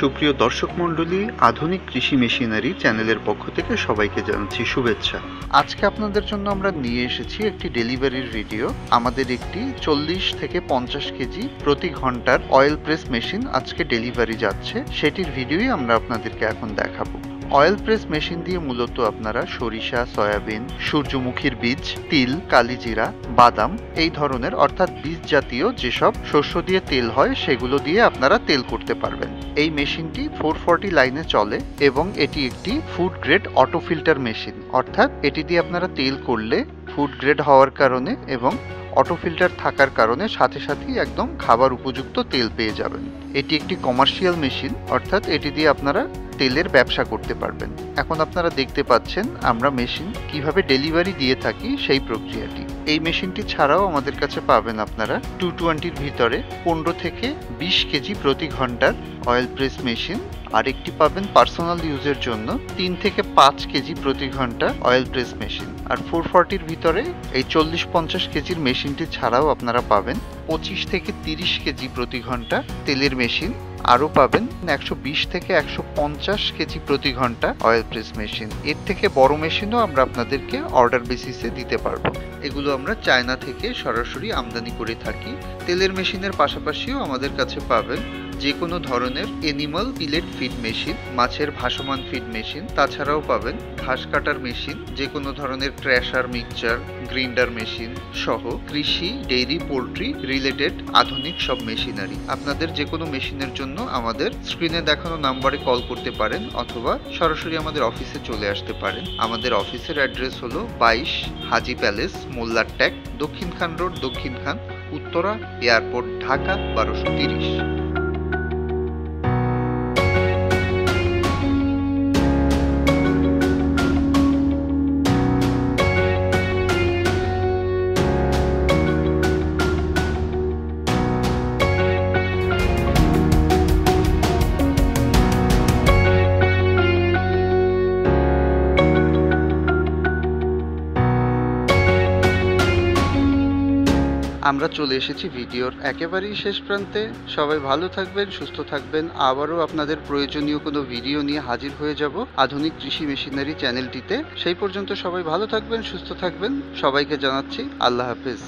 সুপ্রিয় দর্শক মণ্ডলী, আধুনিক কৃষি মেশিনারি চ্যানেলের পক্ষ থেকে সবাইকে জানাচ্ছি শুভেচ্ছা। আজকে আপনাদের জন্য আমরা নিয়ে এসেছি একটি ডেলিভারির ভিডিও। আমাদের একটি 40 থেকে 50 কেজি প্রতি ঘন্টার অয়েল প্রেস মেশিন আজকে ডেলিভারি যাচ্ছে, সেটির ভিডিওই আমরা আপনাদেরকে এখন দেখাবো। অয়েল প্রেস মেশিন দিয়ে মূলত আপনারা সরিষা, সয়াবিন, সূর্যমুখীর বীজ, তিল, কালিজিরা, বাদাম এই ধরনের অর্থাৎ বীজ জাতীয় যেসব শস্য দিয়ে তেল হয় সেগুলো দিয়ে আপনারা তেল করতে পারবেন। এই মেশিনটি 440 লাইনে চলে এবং এটি একটি food grade auto filter machine, অর্থাৎ এটি দিয়ে আপনারা তেল করলে ফুড গ্রেড হওয়ার কারণে এবং অটো ফিল্টার থাকার কারণে সাথে সাথেই একদম খাবার উপযুক্ত তেল পেয়ে যাবেন। এটি একটি কমার্শিয়াল মেশিন, অর্থাৎ এটি দিয়ে আপনারা তেলের ব্যবসা করতে পারবেন। এখন আপনারা দেখতে পাচ্ছেন আমরা মেশিন কিভাবে ডেলিভারি দিয়ে থাকি সেই প্রক্রিয়াটি। এই মেশিনটি ছাড়াও আমাদের কাছে পাবেন আপনারা 220-র ভিতরে 15 থেকে 20 কেজি প্রতি ঘন্টার অয়েল প্রেস মেশিন, আর একটি পাবেন পার্সোনাল ইউজের জন্য 3 থেকে 5 কেজি প্রতি ঘন্টা অয়েল প্রেস মেশিন। আর 440-র ভিতরে এই 40-50 কেজির মেশিনটি ছাড়াও আপনারা পাবেন 25 থেকে 30 কেজি প্রতি ঘন্টা তেলের মেশিন, আরও পাবেন 120 থেকে 150 কেজি প্রতি ঘন্টা অয়েল প্রেস মেশিন। এর থেকে বড় মেশিনও আমরা আপনাদেরকে অর্ডার বেসিসে দিতে পারবো। এগুলো আমরা চায়না থেকে সরাসরি আমদানি করে থাকি। তেলের মেশিনের পাশাপাশিও আমাদের কাছে পাবেন যে কোনো ধরনের এনিমাল পিলেট ফিড মেশিন, মাছের ভাসমান ফিড মেশিন, তাছাড়াও পাবেন ঘাস কাটার মেশিন, যে কোনো ধরনের ক্র্যাশার, মিক্সচার, গ্রিন্ডার মেশিন সহ কৃষি, ডেইরি, পোল্ট্রি রিলেটেড আধুনিক সব মেশিনারি। আপনাদের যে কোনো মেশিনের জন্য আমাদের স্ক্রিনে দেখানো নাম্বারে কল করতে পারেন অথবা সরাসরি আমাদের অফিসে চলে আসতে পারেন। আমাদের অফিসের অ্যাড্রেস হলো 22 হাজি প্যালেস, মোল্লার ট্যাগ, দক্ষিণ খান রোড, দক্ষিণ খান, উত্তরা এয়ারপোর্ট, ঢাকা 1230। আমরা চলে এসেছি ভিডিওর একেবারেই শেষ প্রান্তে। সবাই ভালো থাকবেন, সুস্থ থাকবেন। আবারও আপনাদের প্রয়োজনীয় কোনো ভিডিও নিয়ে হাজির হয়ে যাব আধুনিক কৃষি মেশিনারি চ্যানেলটিতে। সেই পর্যন্ত সবাই ভালো থাকবেন, সুস্থ থাকবেন। সবাইকে জানাচ্ছি আল্লাহ হাফেজ।